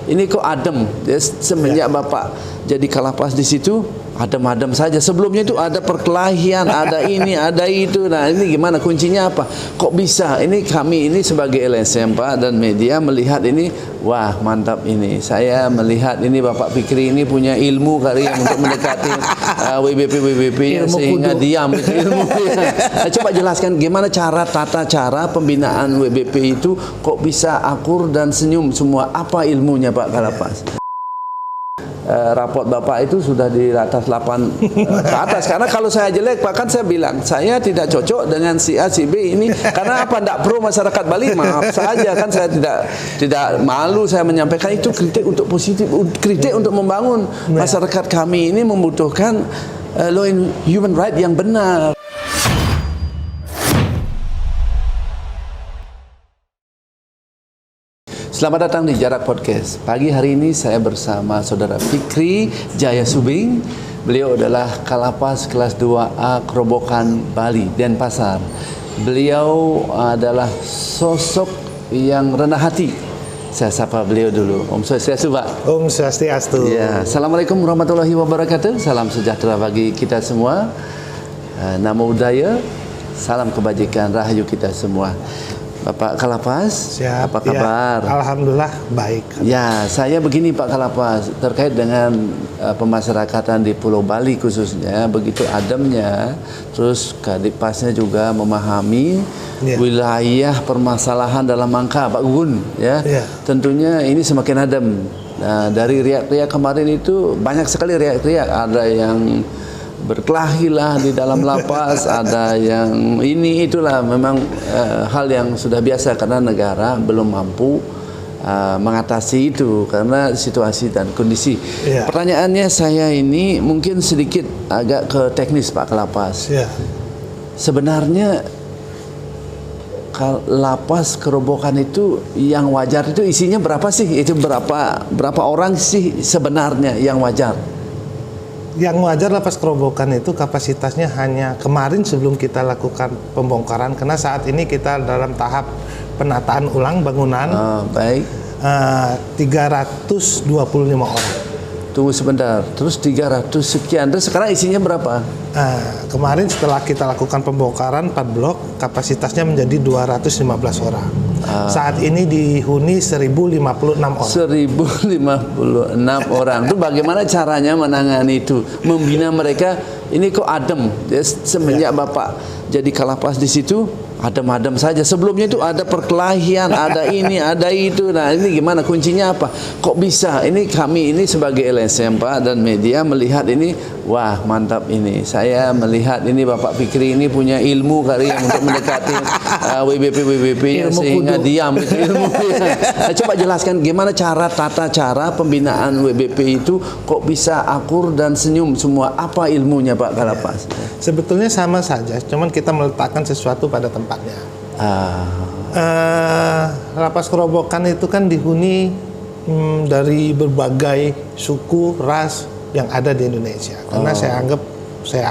ini kok adem. Ya, semenjak Bapak jadi Kalapas di situ adem-adem saja. Sebelumnya itu ada perkelahian, ada ini, ada itu. Nah, ini gimana kuncinya apa? Kok bisa? Ini kami ini sebagai LSM Pak dan media melihat ini, wah mantap ini. Saya melihat ini Bapak Fikri ini punya ilmu kali yang untuk mendekati WBP-WBP-nya sehingga diam itu ilmu. Nah, coba jelaskan gimana tata cara pembinaan WBP itu kok bisa akur dan senyum semua. Apa ilmunya Pak Kalapas? Raport Bapak itu sudah di atas 8 ke atas. Karena kalau saya jelek, bahkan saya bilang saya tidak cocok dengan si A, si B ini. Karena apa? Tidak pro masyarakat Bali. Maaf saja kan, saya tidak malu saya menyampaikan itu kritik untuk positif, kritik untuk membangun. Masyarakat kami ini membutuhkan law and human right yang benar. Selamat datang di Jarak Podcast. Pagi hari ini saya bersama Saudara Fikri Jayasubing. Beliau adalah Kalapas kelas 2A Kerobokan Bali, Denpasar. Beliau adalah sosok yang rendah hati. Saya sapa beliau dulu. Om Swastiastu, Pak. Om Swastiastu. Ya, Assalamualaikum warahmatullahi wabarakatuh. Salam sejahtera bagi kita semua. Namo Buddhaya. Salam kebajikan rahayu kita semua. Bapak Kalapas, siap, apa kabar? Ya, alhamdulillah baik. Ya, saya begini Pak Kalapas, terkait dengan pemasyarakatan di Pulau Bali khususnya, begitu ademnya, terus Kadipasnya juga memahami wilayah permasalahan dalam angka Pak Gugun, ya. Tentunya ini semakin adem. Nah, dari riak-riak kemarin itu banyak sekali riak-riak, ada yang berkelahilah di dalam lapas, ada yang ini itulah memang hal yang sudah biasa karena negara belum mampu mengatasi itu karena situasi dan kondisi. Pertanyaannya saya ini mungkin sedikit agak ke teknis Pak Kalapas. Sebenarnya lapas Kerobokan itu yang wajar itu isinya berapa sih? Itu berapa orang sih sebenarnya yang wajar? Yang wajar lapas Kerobokan itu kapasitasnya hanya kemarin sebelum kita lakukan pembongkaran, karena saat ini kita dalam tahap penataan ulang bangunan. Baik. 325 orang. Tunggu sebentar. Terus 300 sekian. Terus sekarang isinya berapa? Kemarin setelah kita lakukan pembongkaran 4 blok, kapasitasnya menjadi 215 orang. Saat ini dihuni 1056 orang. 1056 orang. Itu bagaimana caranya menangani itu? Membina mereka, ini kok adem. Semenjak Bapak jadi Kalapas di situ, adem-adem saja. Sebelumnya itu ada perkelahian, ada ini, ada itu. Nah, ini gimana kuncinya apa? Kok bisa? Ini kami ini sebagai LSM Pak dan media melihat ini, wah mantap ini. Saya melihat ini Bapak Fikri ini punya ilmu kali yang untuk mendekati WBP-WBP-nya sehingga diam itu ilmu. Nah, coba jelaskan gimana tata cara pembinaan WBP itu kok bisa akur dan senyum semua. Apa ilmunya Pak Kalapas? Sebetulnya sama saja, cuman kita meletakkan sesuatu pada tempatnya. Lapas Kerobokan itu kan dihuni dari berbagai suku, ras yang ada di Indonesia. Karena saya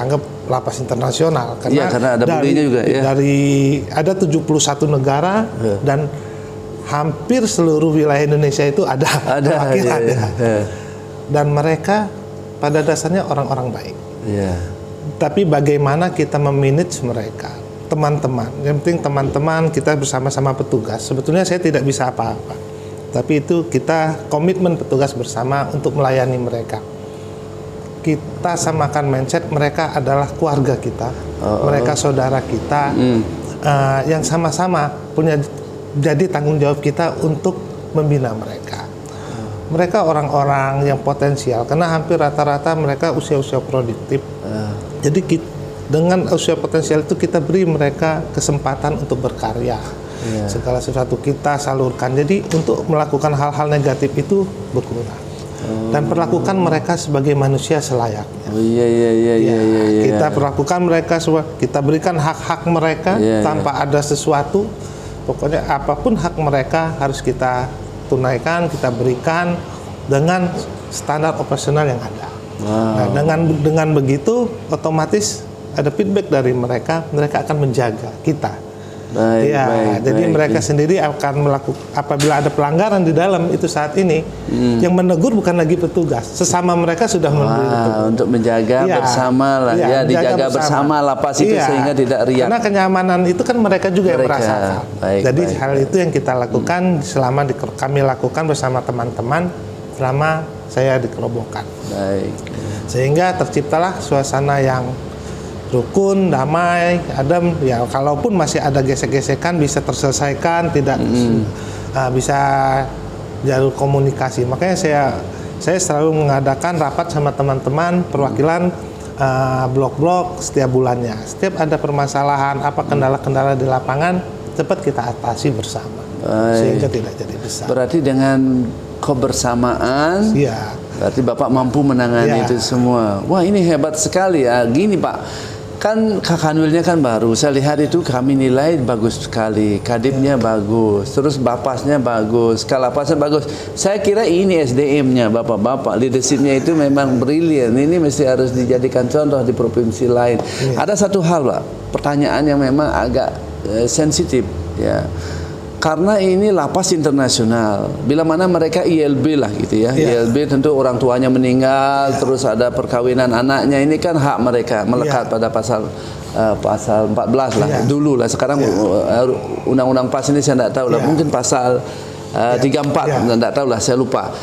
anggap lapas internasional karena ada budayanya juga ya. Dari ada 71 negara dan hampir seluruh wilayah Indonesia itu ada perwakilannya. Dan mereka pada dasarnya orang-orang baik. Tapi bagaimana kita memanage mereka, teman-teman. Yang penting teman-teman kita bersama-sama petugas. Sebetulnya saya tidak bisa apa-apa, tapi itu kita komitmen petugas bersama untuk melayani mereka. Kita samakan mindset, mereka adalah keluarga kita, mereka saudara kita, yang sama-sama punya jadi tanggung jawab kita untuk membina mereka. Mereka orang-orang yang potensial, karena hampir rata-rata mereka usia-usia produktif. Jadi dengan usia potensial itu kita beri mereka kesempatan untuk berkarya. Segala sesuatu kita salurkan. Jadi untuk melakukan hal-hal negatif itu berkurang. Dan perlakukan mereka sebagai manusia selayaknya. Kita perlakukan mereka, kita berikan hak-hak mereka tanpa ada sesuatu. Pokoknya apapun hak mereka harus kita tunaikan, kita berikan dengan standar operasional yang ada. Nah, dengan begitu otomatis ada feedback dari mereka, mereka akan menjaga kita. Baik, Ya, baik, jadi baik. mereka sendiri akan melakukan apabila ada pelanggaran di dalam itu saat ini, yang menegur bukan lagi petugas, sesama mereka sudah memberi petugas. Untuk menjaga Iya. bersama lah, Iya, ya menjaga dijaga bersama lapas itu Iya. sehingga tidak riak. Karena kenyamanan itu kan mereka juga yang Mereka. merasakan. Baik, Jadi baik, hal itu yang kita lakukan selama kami lakukan bersama teman-teman selama saya dikerobokan. Baik. Sehingga terciptalah suasana yang rukun, damai, adem. Ya, kalaupun masih ada gesek-gesekan bisa terselesaikan, tidak bisa jalur komunikasi. Makanya saya selalu mengadakan rapat sama teman-teman perwakilan blok-blok setiap bulannya. Setiap ada permasalahan, apa kendala-kendala di lapangan, cepat kita atasi bersama. Baik. Sehingga tidak jadi besar. Berarti dengan kebersamaan, Iya. berarti Bapak mampu menangani Ya. itu semua. Wah, ini hebat sekali ya. Gini Pak, kan Kakanwilnya kan baru. Saya lihat itu kami nilai bagus sekali. Kadipnya bagus, terus Bapasnya bagus, Kalapasnya bagus. Saya kira ini SDM-nya Bapak-Bapak, leadership-nya itu memang brilian. Ini mesti harus dijadikan contoh di provinsi lain. Ada satu hal Pak, pertanyaan yang memang agak sensitif ya. Karena ini lapas internasional, bila mana mereka ILB lah gitu ya. ILB tentu orang tuanya meninggal, terus ada perkawinan anaknya, ini kan hak mereka melekat pada pasal 14 lah dulu lah. Sekarang undang-undang PAS ini saya tidak tahu lah, mungkin pasal 34 tidak tahu lah, saya lupa.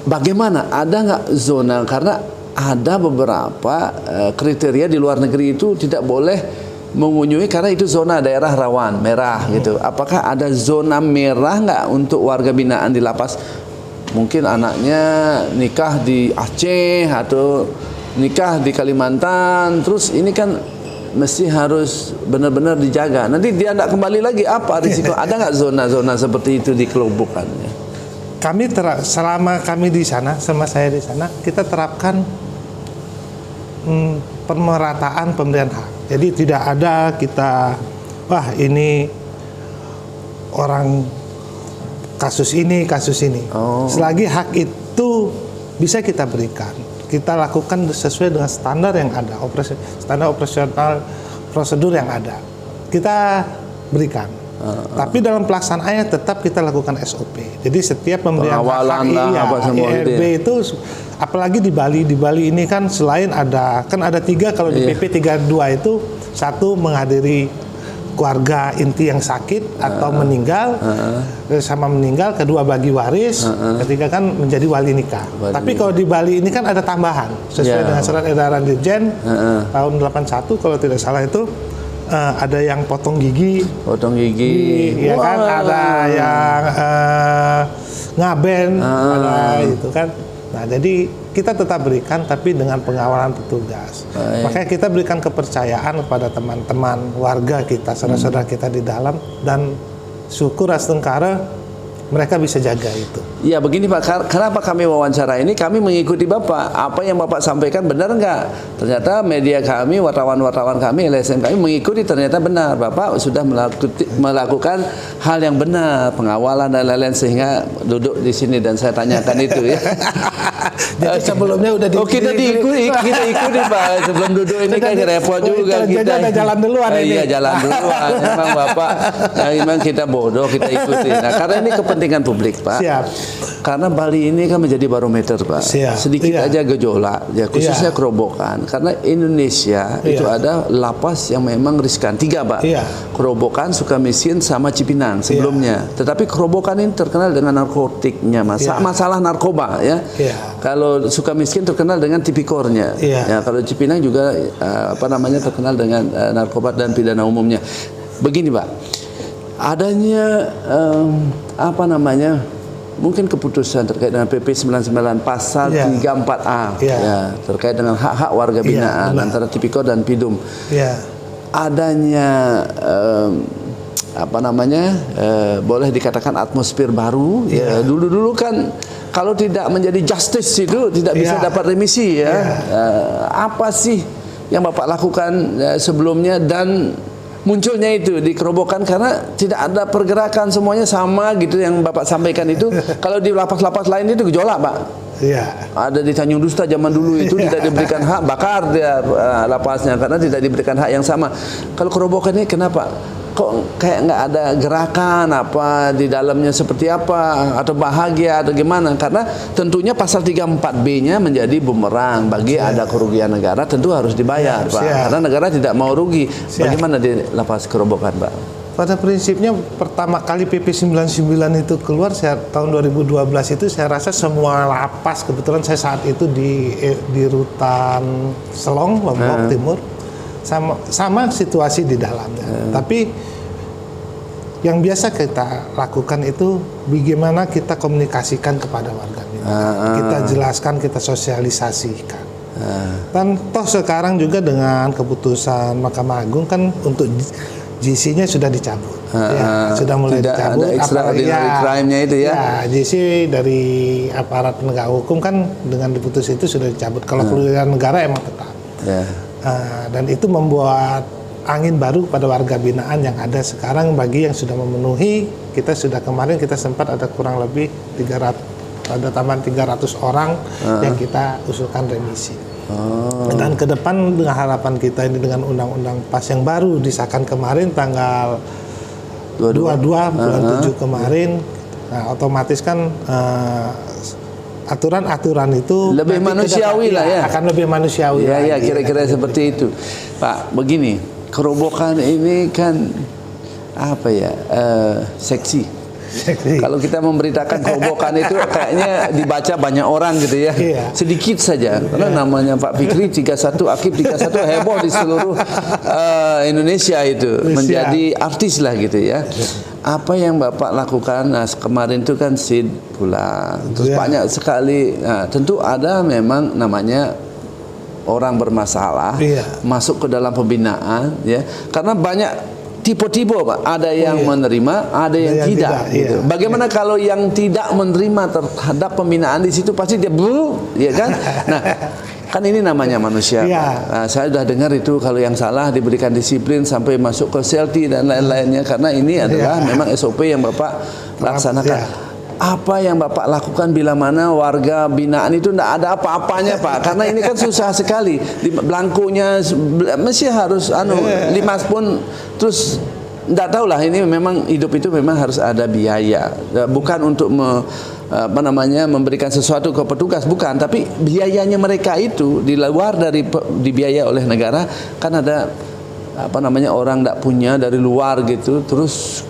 Bagaimana? Ada nggak zona? Karena ada beberapa kriteria di luar negeri itu tidak boleh mengunjungi karena itu zona daerah rawan merah gitu. Apakah ada zona merah nggak untuk warga binaan di lapas? Mungkin anaknya nikah di Aceh atau nikah di Kalimantan, terus ini kan mesti harus benar-benar dijaga. Nanti dia tidak kembali lagi, apa risiko? Ada nggak zona-zona seperti itu di kelobokannya? Kami selama kami di sana, sama saya di sana, kita terapkan pemerataan pemberian hak. Jadi tidak ada kita, wah ini orang kasus ini. Selagi hak itu bisa kita berikan, kita lakukan sesuai dengan standar yang ada, standar operasional prosedur yang ada, kita berikan. Tapi dalam pelaksanaannya tetap kita lakukan SOP. Jadi setiap pemberian hak IRB itu, apalagi di Bali ini kan selain ada 3 kalau di PP 32 itu, 1 menghadiri keluarga inti yang sakit atau meninggal, sama meninggal, kedua bagi waris, ketiga kan menjadi wali nikah. Tapi kalau di Bali ini kan ada tambahan sesuai dengan surat edaran Dirjen tahun 81 kalau tidak salah itu. Ada yang potong gigi, ya kan, ada yang ngaben, ada itu kan. Nah, jadi kita tetap berikan tapi dengan pengawalan petugas. Makanya kita berikan kepercayaan kepada teman-teman warga kita, saudara-saudara kita di dalam, dan syukur Astengkara mereka bisa jaga itu. Ya begini Pak, kenapa kami wawancara ini? Kami mengikuti Bapak. Apa yang Bapak sampaikan benar enggak? Ternyata media kami, wartawan-wartawan kami, LSM kami mengikuti, ternyata benar. Bapak sudah melakukan hal yang benar, pengawalan dan lain-lain, sehingga duduk di sini dan saya tanyakan itu ya. Jadi sebelumnya udah kita ikuti Pak. Sebelum duduk ini kan repot juga kita. Ada jalan duluan ini. Iya, jalan duluan. Memang Bapak, memang kita bodoh, kita ikuti. Nah, karena ini kepentingan publik Pak. Siap. Karena Bali ini kan menjadi barometer Pak. Sedikit aja gejolak, ya khususnya kerobokan. Karena Indonesia itu ada lapas yang memang riskan. 3 Pak. Kerobokan, Sukamiskin, sama Cipinang sebelumnya. Tetapi kerobokan ini terkenal dengan narkotiknya, masalah narkoba ya. Kalau Sukamiskin terkenal dengan tipikornya. Ya, kalau Cipinang juga terkenal dengan narkoba dan pidana umumnya. Begini Pak. Adanya mungkin keputusan terkait dengan PP 99 pasal 34A ya, terkait dengan hak-hak warga binaan antara tipikor dan pidum. Adanya boleh dikatakan atmosfer baru ya. Dulu kan kalau tidak menjadi justice itu tidak bisa dapat remisi ya. Apa sih yang Bapak lakukan sebelumnya dan munculnya itu di kerobokan? Karena tidak ada pergerakan, semuanya sama gitu yang Bapak sampaikan itu. Kalau di lapas-lapas lain itu gejolak Pak. Ada di Tanjung Dusta zaman dulu itu tidak diberikan hak, bakar dia lapasnya karena tidak diberikan hak yang sama. Kalau kerobokan ini kenapa kok kayak nggak ada gerakan apa di dalamnya seperti apa atau bahagia atau gimana, karena tentunya pasal 34B-nya menjadi bumerang bagi ada kerugian negara, tentu harus dibayar, Pak, karena negara tidak mau rugi. Bagaimana di lapas Kerobokan, Pak? Pada prinsipnya pertama kali PP 99 itu keluar tahun 2012 itu saya rasa semua lapas, kebetulan saya saat itu di Rutan Selong, Lombok Timur, sama situasi di dalamnya. Tapi yang biasa kita lakukan itu bagaimana kita komunikasikan kepada warga binaan. Kita jelaskan, kita sosialisasikan. Dan toh sekarang juga dengan keputusan Mahkamah Agung kan untuk GC-nya sudah dicabut, sudah mulai tidak dicabut. Ada extraordinary crime-nya itu ya. GC dari aparat penegak hukum kan dengan diputus itu sudah dicabut. Kalau kerugian negara emang tetap. Dan itu membuat angin baru pada warga binaan yang ada sekarang bagi yang sudah memenuhi. Kita sudah kemarin kita sempat ada kurang lebih 300, ada tambahan 300 orang yang kita usulkan remisi. Dan ke depan dengan harapan kita ini dengan undang-undang PAS yang baru disahkan kemarin tanggal 22 bulan 7 kemarin, nah otomatis kan aturan-aturan itu lebih manusiawi lah ya, akan lebih manusiawi. Ya, kira-kira seperti itu, Pak. Begini, Kerobokan ini kan apa ya, seksi. Kalau kita memberitakan Kerobokan itu kayaknya dibaca banyak orang gitu ya. Sedikit saja. Karena namanya Pak Fikri 31, Akib 31 heboh di seluruh Indonesia itu. Menjadi artis lah gitu ya. Apa yang Bapak lakukan? Nah, kemarin itu kan SID pulang. Terus banyak sekali. Nah, tentu ada memang namanya orang bermasalah masuk ke dalam pembinaan ya. Karena banyak tipe-tipe, Pak. Ada yang menerima, ada yang tidak. Gitu. Bagaimana kalau yang tidak menerima terhadap pembinaan di situ pasti dia ya kan? Nah, kan ini namanya manusia. Nah, saya sudah dengar itu kalau yang salah diberikan disiplin sampai masuk ke selti dan lain-lainnya, karena ini adalah memang SOP yang Bapak laksanakan. Apa yang Bapak lakukan bila mana warga binaan itu tidak ada apa-apanya, Pak? Karena ini kan susah sekali. Belangkunya mesti harus limas pun, terus tidak tahulah, ini memang hidup itu memang harus ada biaya. Bukan untuk memberikan sesuatu ke petugas, bukan, tapi biayanya mereka itu di luar dari dibiaya oleh negara. Kan ada orang tidak punya dari luar gitu, terus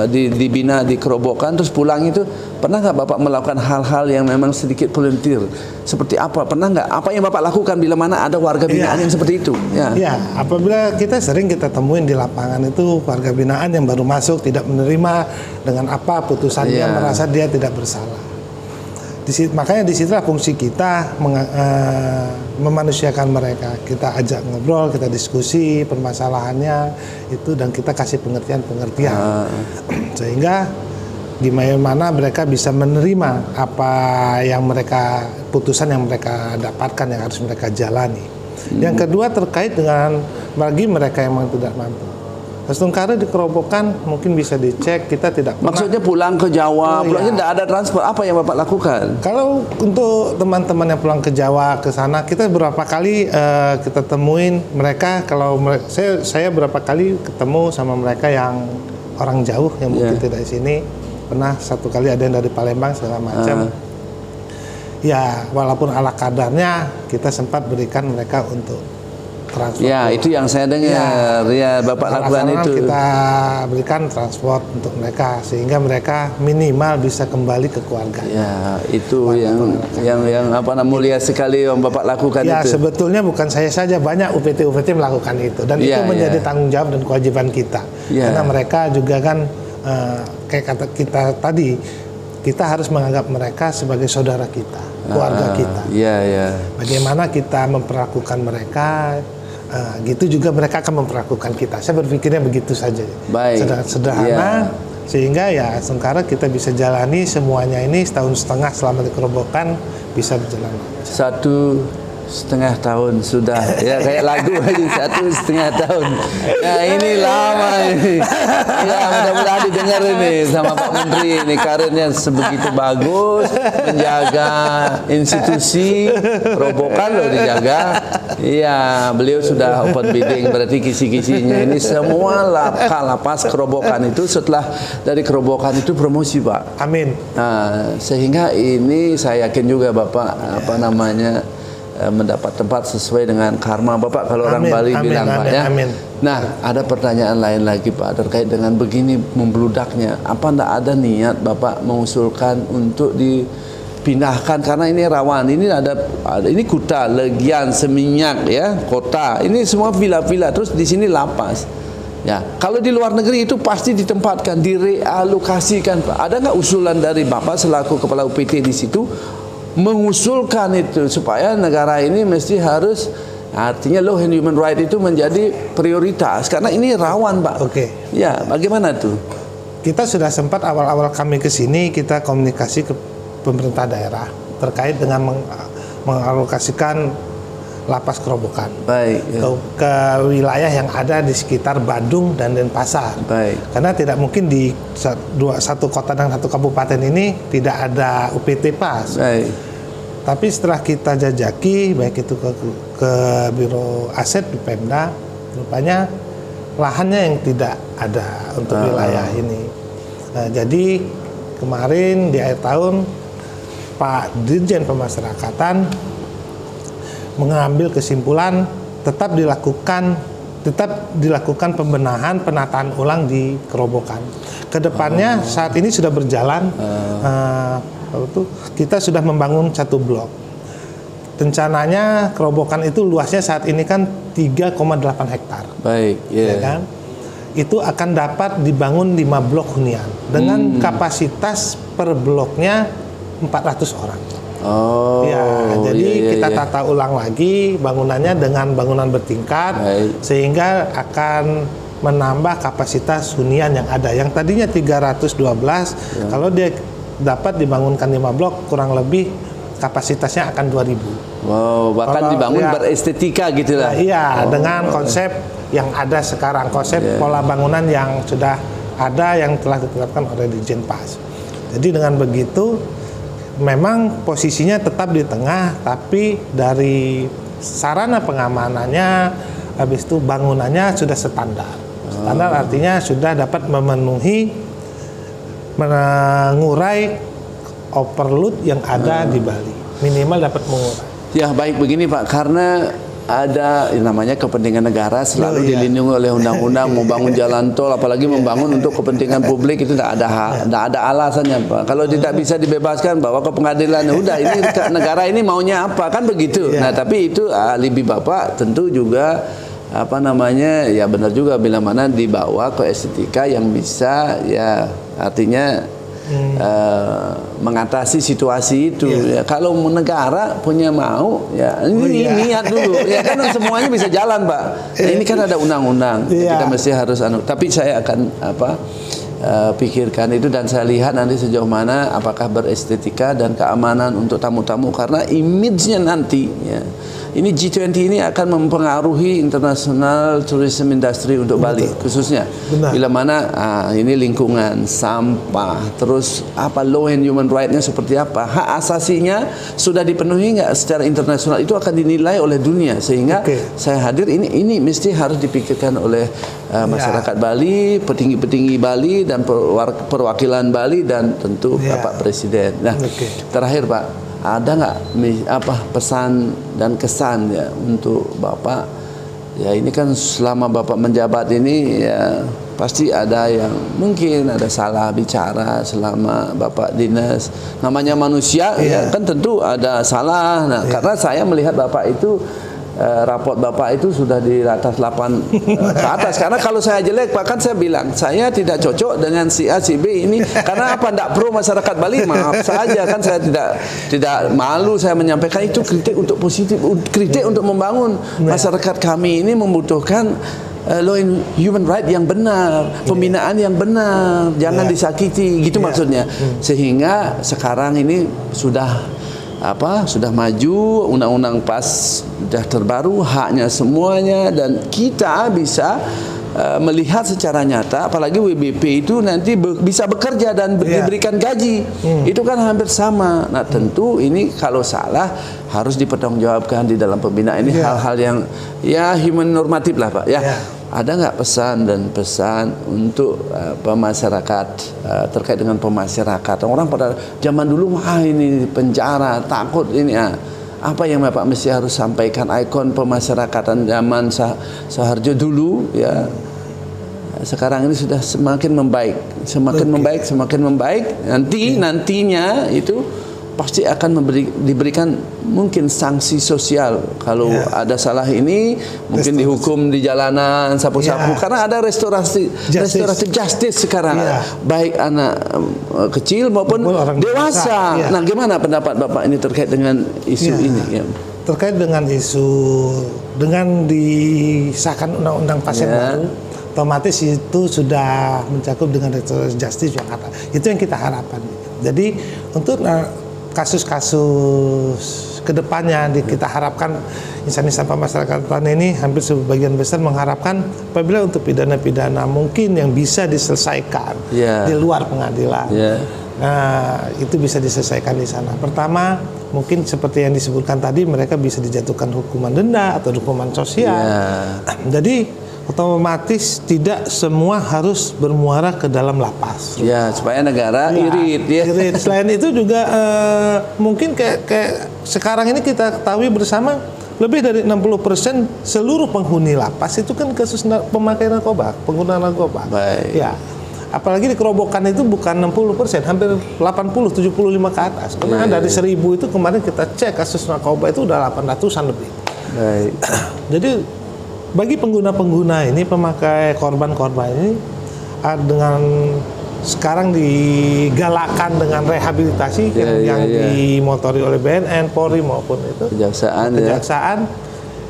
dibina di Kerobokan, terus pulang itu. Pernah nggak Bapak melakukan hal-hal yang memang sedikit volunteer? Seperti apa? Pernah nggak? Apa yang Bapak lakukan bila mana ada warga binaan yang seperti itu? Apabila kita sering kita temuin di lapangan itu warga binaan yang baru masuk tidak menerima dengan apa putusan dia, merasa dia tidak bersalah. Makanya disitulah fungsi kita memanusiakan mereka. Kita ajak ngobrol, kita diskusi permasalahannya itu, dan kita kasih pengertian-pengertian sehingga gimana mereka bisa menerima apa yang mereka, putusan yang mereka dapatkan, yang harus mereka jalani. Yang kedua terkait dengan bagi mereka yang memang tidak mampu. Sementara di Kerobokan mungkin bisa dicek, kita tidak pernah. Maksudnya pulang ke Jawa, pulangnya tidak ada transport. Apa yang Bapak lakukan? Kalau untuk teman-teman yang pulang ke Jawa, ke sana, kita berapa kali kita temuin mereka. Kalau saya berapa kali ketemu sama mereka yang orang jauh yang mungkin tidak di sini. Pernah satu kali ada yang dari Palembang segala macam. Ya, walaupun ala kadarnya kita sempat berikan mereka untuk transport. Ya, itu yang saya dengar. Ya, Bapak lakukan itu. Kita berikan transport untuk mereka sehingga mereka minimal bisa kembali ke keluarga. Ya, itu yang mulia sekali yang Bapak lakukan itu. Ya, sebetulnya bukan saya saja, banyak UPT melakukan itu, dan itu menjadi tanggung jawab dan kewajiban kita. Karena mereka juga kan kayak kata kita tadi, kita harus menganggap mereka sebagai saudara kita, keluarga kita. Bagaimana kita memperlakukan mereka, gitu juga mereka akan memperlakukan kita. Saya berpikirnya begitu saja. Sederhana, sehingga ya sekarang kita bisa jalani semuanya ini setahun setengah selama di Kerobokan bisa berjalan. Satu setengah tahun sudah ya, kayak lagu aja 1,5 tahun. Ya ini lama ini. Ya mudah-mudahan didengar ini sama Pak Menteri, ini karirnya sebegitu bagus menjaga institusi Kerobokan loh dijaga. Iya, beliau sudah open bidding, berarti kisi-kisinya ini semua lapas Kerobokan itu setelah dari Kerobokan itu promosi, Pak. Amin. Nah, sehingga ini saya yakin juga Bapak mendapat tempat sesuai dengan karma Bapak, kalau orang Bali bilang Pak ya. Amin. Nah, ada pertanyaan lain lagi Pak terkait dengan begini membludaknya. Apa enggak ada niat Bapak mengusulkan untuk dipindahkan, karena ini rawan. Ini ada ini Kuta, Legian, Seminyak ya, kota. Ini semua villa-villa, terus di sini lapas. Ya, kalau di luar negeri itu pasti ditempatkan, direalokasikan Pak. Ada nggak usulan dari Bapak selaku kepala UPT di situ mengusulkan itu supaya negara ini mesti harus, artinya law and human right itu menjadi prioritas karena ini rawan Pak. Oke. Ya, bagaimana tuh? Kita sudah sempat awal-awal kami ke sini kita komunikasi ke pemerintah daerah terkait dengan mengalokasikan lapas Kerobokan. Baik. Ya. Ke wilayah yang ada di sekitar Badung dan Denpasar. Baik. Karena tidak mungkin di satu kota dan satu kabupaten ini tidak ada UPT PAS. Baik. Tapi setelah kita jajaki, baik itu ke Biro Aset di Pemda, rupanya lahannya yang tidak ada untuk wilayah ini. Nah, jadi kemarin di akhir tahun Pak Dirjen Pemasyarakatan mengambil kesimpulan tetap dilakukan pembenahan, penataan ulang di Kerobokan. Kedepannya saat ini sudah berjalan, kita sudah membangun 1 blok. Rencananya Kerobokan itu luasnya saat ini kan 3,8 hektar. Baik, ya kan? Itu akan dapat dibangun 5 blok hunian dengan kapasitas per bloknya 400 orang. Oh, ya, jadi kita tata ulang lagi bangunannya dengan bangunan bertingkat. Baik. Sehingga akan menambah kapasitas hunian yang ada. Yang tadinya 312, kalau dia dapat dibangunkan 5 blok, kurang lebih kapasitasnya akan 2.000. Wow, bahkan dibangun berestetika gitu lah. Iya, dengan konsep yang ada sekarang, konsep pola bangunan yang sudah ada yang telah ditetapkan oleh Dirjen PAS. Jadi dengan begitu memang posisinya tetap di tengah, tapi dari sarana pengamanannya, habis itu bangunannya sudah standar. Standar artinya sudah dapat memenuhi, mengurai overload yang ada di Bali. Minimal dapat mengurai. Ya baik begini Pak, karena ada namanya kepentingan negara selalu dilindungi oleh undang-undang. Mau bangun jalan tol, apalagi membangun untuk kepentingan publik itu tidak ada alasannya Pak. Kalau tidak bisa dibebaskan bawa ke pengadilan, udah ini negara ini maunya apa kan begitu. Nah tapi itu alibi Bapak tentu juga ya benar juga bila mana dibawa ke estetika yang bisa ya artinya mengatasi situasi itu. Ya, kalau negara punya mau ya ini niat dulu ya kan semuanya bisa jalan Pak. Nah, ini kan ada undang-undang kita mesti harus tapi saya akan pikirkan itu dan saya lihat nanti sejauh mana apakah berestetika dan keamanan untuk tamu-tamu, karena image-nya nanti ya. Ini G20 ini akan mempengaruhi international tourism industry untuk Bali khususnya. Benar. Bila mana ini lingkungan, sampah, terus law and human right-nya seperti apa, hak asasinya sudah dipenuhi nggak secara internasional, itu akan dinilai oleh dunia. Sehingga saya hadir ini mesti harus dipikirkan oleh masyarakat Bali, petinggi-petinggi Bali dan perwakilan Bali dan tentu Bapak Presiden. Nah, terakhir Pak, ada nggak pesan dan kesan ya untuk Bapak? Ya ini kan selama Bapak menjabat ini ya pasti ada yang mungkin ada salah bicara selama Bapak dinas. Namanya manusia ya kan tentu ada salah. Nah karena saya melihat Bapak itu raport Bapak itu sudah di atas 8 ke atas. Karena kalau saya jelek, bahkan saya bilang saya tidak cocok dengan si A, si B ini. Karena apa? Tidak pro masyarakat Bali, maaf saja kan saya tidak malu saya menyampaikan itu kritik untuk positif, kritik untuk membangun. Masyarakat kami ini membutuhkan law and human right yang benar, pembinaan yang benar, jangan disakiti, gitu maksudnya. Sehingga sekarang ini sudah sudah maju, undang-undang PAS sudah terbaru, haknya semuanya, dan kita bisa melihat secara nyata, apalagi WBP itu nanti bisa bekerja dan diberikan gaji. Itu kan hampir sama. Nah, tentu ini kalau salah harus dipertanggungjawabkan di dalam pembinaan. Ini hal-hal yang ya human normatif lah, Pak. Ada nggak pesan untuk masyarakat terkait dengan pemasyarakatan? Orang pada zaman dulu, ini penjara, takut ini. Apa yang Bapak mesti harus sampaikan, ikon pemasyarakatan zaman Soeharto dulu, ya. Sekarang ini sudah semakin membaik, semakin membaik. Nantinya itu pasti akan diberikan mungkin sanksi sosial kalau ada salah ini, mungkin dihukum di jalanan, sapu-sapu, karena ada restoratif justice sekarang, baik anak kecil maupun orang dewasa. Nah, gimana pendapat Bapak ini terkait dengan isu ini? Terkait dengan isu dengan disahkan undang-undang PAS yang baru, otomatis itu sudah mencakup dengan restoratif justice Jakarta. Itu yang kita harapkan. Jadi untuk kasus-kasus kedepannya kita harapkan insan-insan pemasyarakatan ini hampir sebagian besar mengharapkan apabila untuk pidana-pidana mungkin yang bisa diselesaikan di luar pengadilan. Nah, itu bisa diselesaikan di sana. Pertama, mungkin seperti yang disebutkan tadi, mereka bisa dijatuhkan hukuman denda atau hukuman sosial. Jadi otomatis tidak semua harus bermuara ke dalam lapas. Supaya negara irit. Selain itu juga mungkin kayak sekarang ini kita ketahui bersama, lebih dari 60% seluruh penghuni lapas itu kan kasus pemakai narkoba, pengguna narkoba. Apalagi di Kerobokan itu bukan 60%, hampir 80-75 ke atas. Karena dari 1000 itu kemarin kita cek kasus narkoba itu udah 800-an lebih. Jadi bagi pengguna-pengguna ini, pemakai korban-korban ini, dengan sekarang digalakkan dengan rehabilitasi yang dimotori oleh BNN, Polri maupun itu kejaksaan.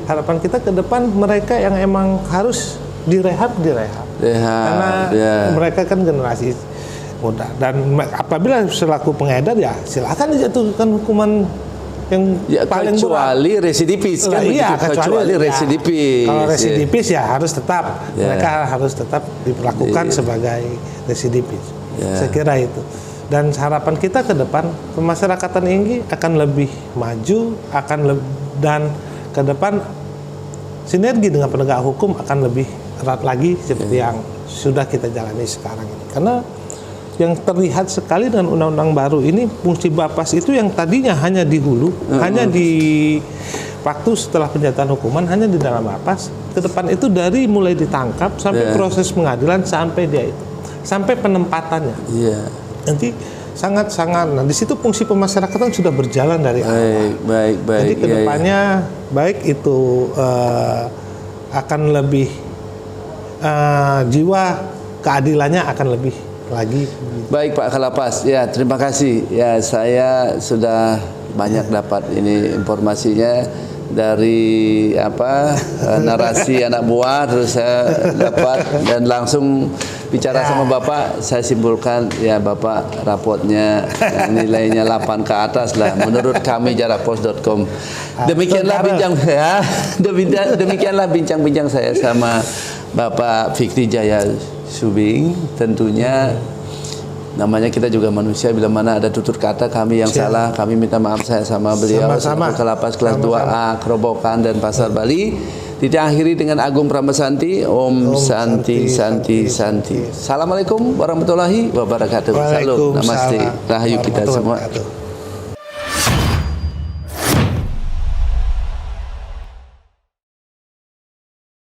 Harapan kita ke depan mereka yang emang harus direhab. Karena mereka kan generasi muda, dan apabila selaku pengedar silakan dijatuhkan hukuman yang paling kecuali residivis kan, kecuali residivis. Kalau residivis harus tetap mereka harus tetap diperlakukan sebagai residivis. Saya kira itu. Dan harapan kita ke depan pemasyarakatan ini akan lebih maju, dan ke depan sinergi dengan penegak hukum akan lebih erat lagi seperti yang sudah kita jalani sekarang ini. Karena yang terlihat sekali dengan undang-undang baru ini, fungsi Bapas itu yang tadinya hanya di hulu, hanya di waktu setelah penjatuhan hukuman, hanya di dalam Bapas. Ke depan itu dari mulai ditangkap sampai proses pengadilan sampai dia itu, sampai penempatannya. Nanti sangat-sangat. Nah, di situ fungsi pemasyarakatan sudah berjalan dari awal. Jadi ke depannya baik itu akan lebih jiwa keadilannya akan lebih lagi. Baik Pak Kalapas, terima kasih. Saya sudah banyak dapat ini informasinya dari narasi anak buah, terus saya dapat dan langsung bicara sama Bapak, saya simpulkan Bapak rapotnya nilainya 8 ke atas lah menurut kami jarakpos.com. Demikianlah demikianlah bincang-bincang saya sama Bapak Fikri Jaya Subing. Tentunya namanya kita juga manusia, bila mana ada tutur kata kami yang salah, kami minta maaf. Saya sama beliau sama Kalapas kelas 2A Kerobokan dan Pasar Bali. Diakhiri dengan Agung Pramesanti, Om Santi Santi Santi. Assalamualaikum warahmatullahi wabarakatuh. Salam, namaste, rahayu kita semua.